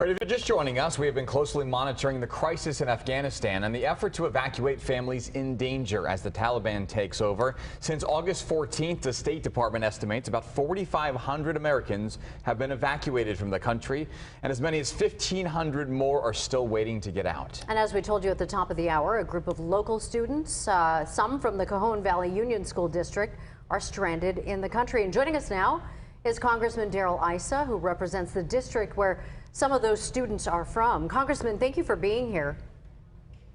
All right, if you're just joining us, we have been closely monitoring the crisis in Afghanistan and the effort to evacuate families in danger as the Taliban takes over. Since August 14th, the State Department estimates about 4,500 Americans have been evacuated from the country, and as many as 1,500 more are still waiting to get out. And as we told you at the top of the hour, a group of local students, some from the Cajon Valley Union School District, are stranded in the country. And joining us now is Congressman Darrell Issa, who represents the district where some of those students are from. Congressman, thank you for being here.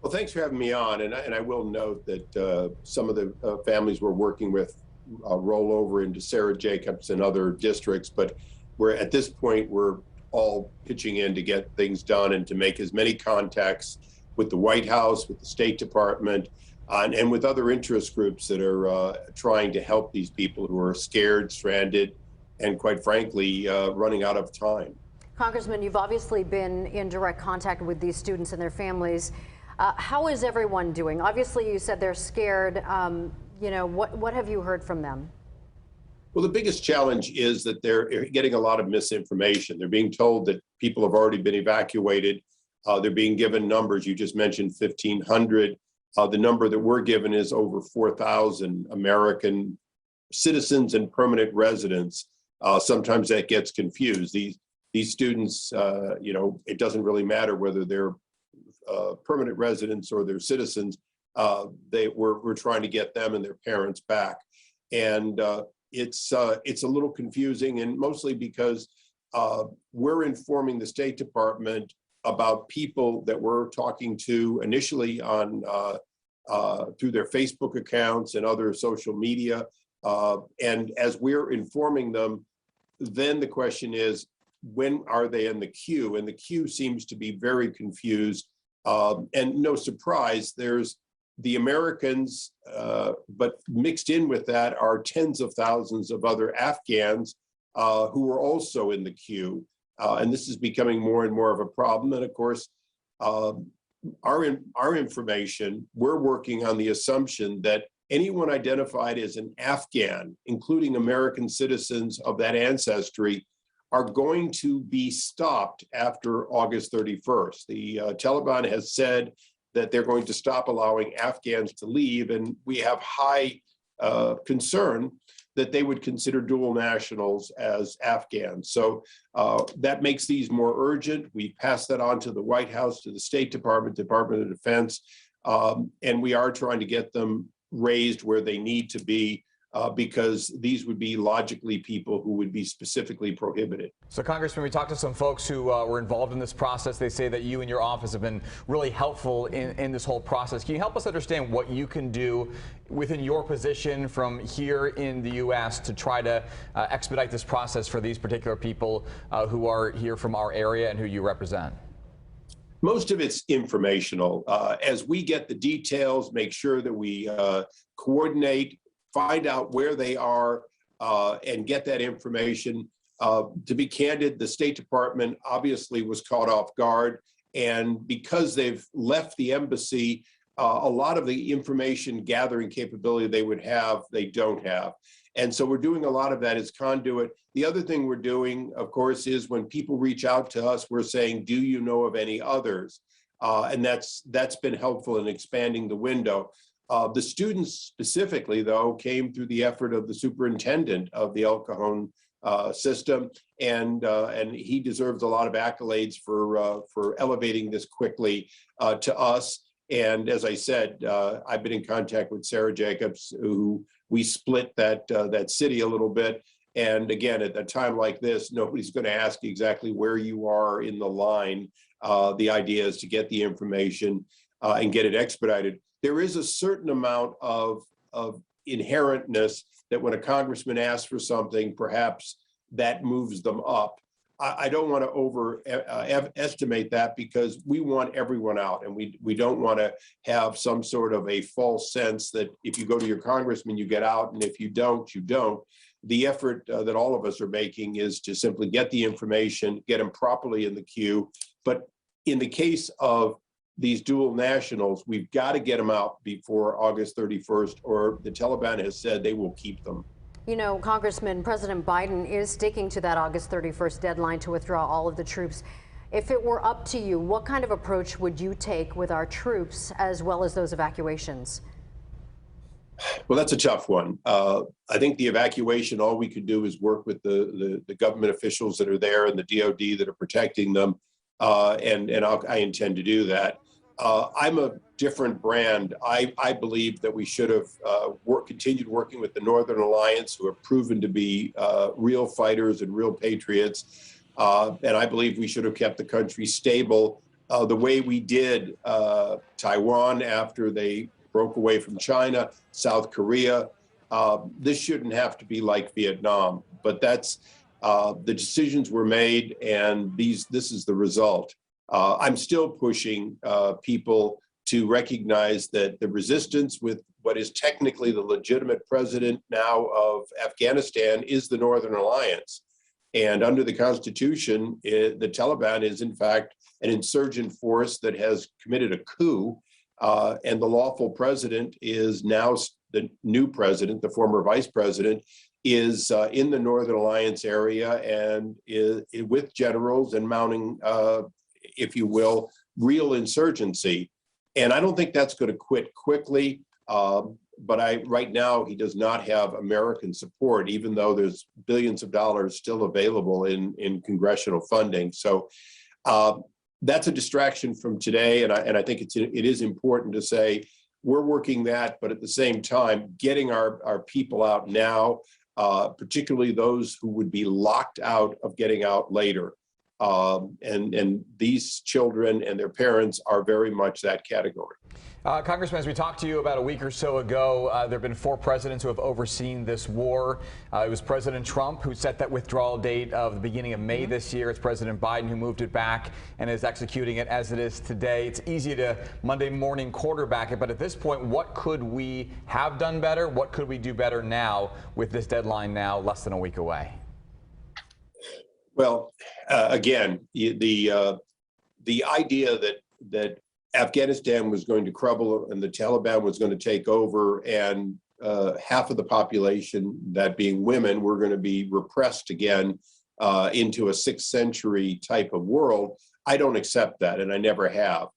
Well, thanks for having me on. And I will note that some of the families we're working with roll over into Sarah Jacobs and other districts. But we're at this point, we're all pitching in to get things done and to make as many contacts with the White House, with the State Department, and with other interest groups that are trying to help these people who are scared, stranded, and quite frankly, running out of time. Congressman, you've obviously been in direct contact with these students and their families. How is everyone doing? Obviously, you said they're scared. What have you heard from them? Well, the biggest challenge is that they're getting a lot of misinformation. They're being told that people have already been evacuated. They're being given numbers. You just mentioned 1,500. The number that we're given is over 4,000 American citizens and permanent residents. Sometimes that gets confused. These students, it doesn't really matter whether they're permanent residents or they're citizens. We're trying to get them and their parents back, and it's a little confusing, and mostly because we're informing the State Department about people that we're talking to initially on through their Facebook accounts and other social media, and as we're informing them, then the question is, when are they in the queue? And the queue seems to be very confused. And no surprise, there's the Americans, but mixed in with that are tens of thousands of other Afghans who are also in the queue. And this is becoming more and more of a problem. And of course, our information, we're working on the assumption that anyone identified as an Afghan, including American citizens of that ancestry, are going to be stopped after August 31st. The Taliban has said that they're going to stop allowing Afghans to leave, and we have high concern that they would consider dual nationals as Afghans. So that makes these more urgent. We pass that on to the White House, to the State Department, Department of Defense, and we are trying to get them raised where they need to be, because these would be logically people who would be specifically prohibited. So, Congressman, we talked to some folks who were involved in this process. They say that you and your office have been really helpful in this whole process. Can you help us understand what you can do within your position from here in the U.S. to try to expedite this process for these particular people who are here from our area and who you represent? Most of it's informational. As we get the details, make sure that we coordinate, find out where they are, and get that information. To be candid, the State Department obviously was caught off guard, and because they've left the embassy, a lot of the information gathering capability they would have, they don't have. And so we're doing a lot of that as conduit. The other thing we're doing, of course, is when people reach out to us, we're saying, do you know of any others? And that's been helpful in expanding the window. The students specifically, though, came through the effort of the superintendent of the El Cajon system, and he deserves a lot of accolades for elevating this quickly to us. And as I said, I've been in contact with Sarah Jacobs, who we split that city a little bit. And again, at a time like this, nobody's going to ask exactly where you are in the line. The idea is to get the information and get it expedited. There is a certain amount of inherentness that when a congressman asks for something, perhaps that moves them up. I don't want to overestimate that, because we want everyone out, and we don't want to have some sort of a false sense that if you go to your congressman, you get out, and if you don't, you don't. The effort that all of us are making is to simply get the information, get them properly in the queue. But in the case of these dual nationals, we've got to get them out before August 31st, or the Taliban has said they will keep them. You know, Congressman, President Biden is sticking to that August 31st deadline to withdraw all of the troops. If it were up to you, what kind of approach would you take with our troops as well as those evacuations? Well, that's a tough one. I think the evacuation, all we could do is work with the government officials that are there and the DOD that are protecting them, I intend to do that. I'm a different brand. I believe that we should have continued working with the Northern Alliance, who have proven to be real fighters and real patriots. And I believe we should have kept the country stable the way we did Taiwan after they broke away from China, South Korea. This shouldn't have to be like Vietnam, but that's the decisions were made, and this is the result. I'm still pushing people to recognize that the resistance with what is technically the legitimate president now of Afghanistan is the Northern Alliance. And under the Constitution, the Taliban is in fact an insurgent force that has committed a coup. And the lawful president is now the new president, the former vice president, is in the Northern Alliance area and is with generals and mounting, if you will, real insurgency. And I don't think that's going to quit quickly. But right now, he does not have American support, even though there's billions of dollars still available in congressional funding. So that's a distraction from today. And I think it is important to say we're working that, but at the same time, getting our people out now, particularly those who would be locked out of getting out later. And these children and their parents are very much that category. Congressman, as we talked to you about a week or so ago, there have been 4 presidents who have overseen this war. It was President Trump who set that withdrawal date of the beginning of May this year. It's President Biden who moved it back and is executing it as it is today. It's easy to Monday morning quarterback it, but at this point, what could we have done better? What could we do better now with this deadline now less than a week away? Well, again, the idea that Afghanistan was going to crumble and the Taliban was going to take over, and half of the population, that being women, were going to be repressed again into a 6th century type of world. I don't accept that, and I never have.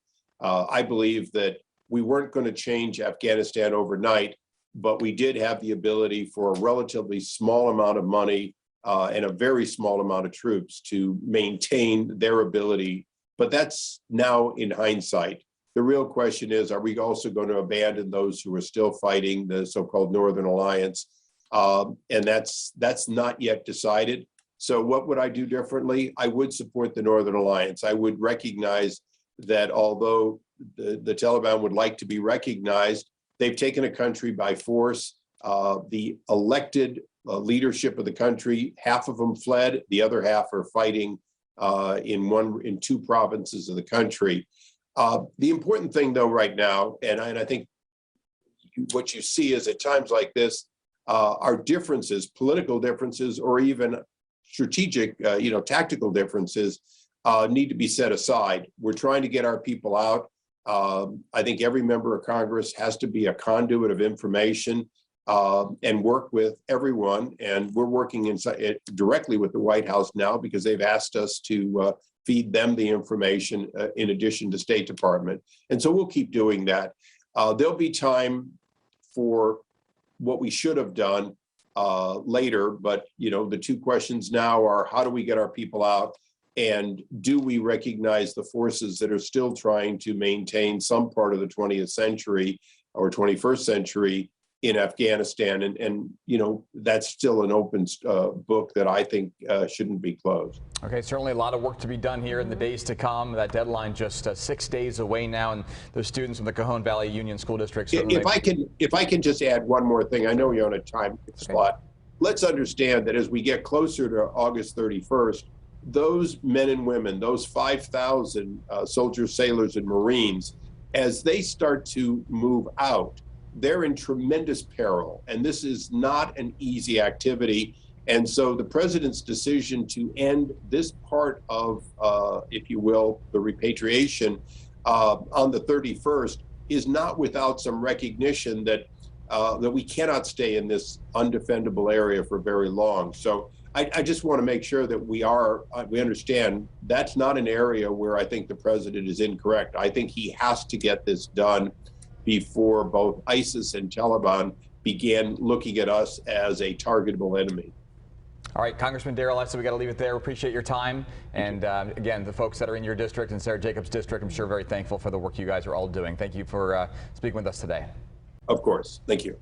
I believe that we weren't going to change Afghanistan overnight, but we did have the ability for a relatively small amount of money and a very small amount of troops to maintain their ability. But that's now in hindsight. The real question is, are we also going to abandon those who are still fighting, the so-called Northern Alliance? And that's not yet decided. So what would I do differently? I would support the Northern Alliance. I would recognize that although the Taliban would like to be recognized, they've taken a country by force. The elected leadership of the country, half of them fled, the other half are fighting in 2 provinces of the country. The important thing, though, right now, and I think what you see is at times like this, our differences, political differences, or even strategic, tactical differences, need to be set aside. We're trying to get our people out. I think every member of Congress has to be a conduit of information and work with everyone. And we're working directly with the White House now because they've asked us to feed them the information in addition to State Department. And so we'll keep doing that. There'll be time for what we should have done later, but the 2 questions now are, how do we get our people out? And do we recognize the forces that are still trying to maintain some part of the 20th century or 21st century in Afghanistan? And that's still an open book that I think shouldn't be closed. Okay, certainly a lot of work to be done here in the days to come. That deadline just 6 days away now, and the students from the Cajon Valley Union School District. If I can just add one more thing, I know you're on a time slot. Let's understand that as we get closer to August 31st, those men and women, those 5,000 soldiers, sailors, and Marines, as they start to move out, they're in tremendous peril. And this is not an easy activity. And so the president's decision to end this part of, if you will, the repatriation on the 31st is not without some recognition that we cannot stay in this undefendable area for very long. So I just want to make sure that we understand that's not an area where I think the president is incorrect. I think he has to get this done before both ISIS and Taliban began looking at us as a targetable enemy. All right, Congressman Darrell Issa, we got to leave it there. Appreciate your time. And again, the folks that are in your district and Sarah Jacobs' district, I'm sure very thankful for the work you guys are all doing. Thank you for speaking with us today. Of course. Thank you.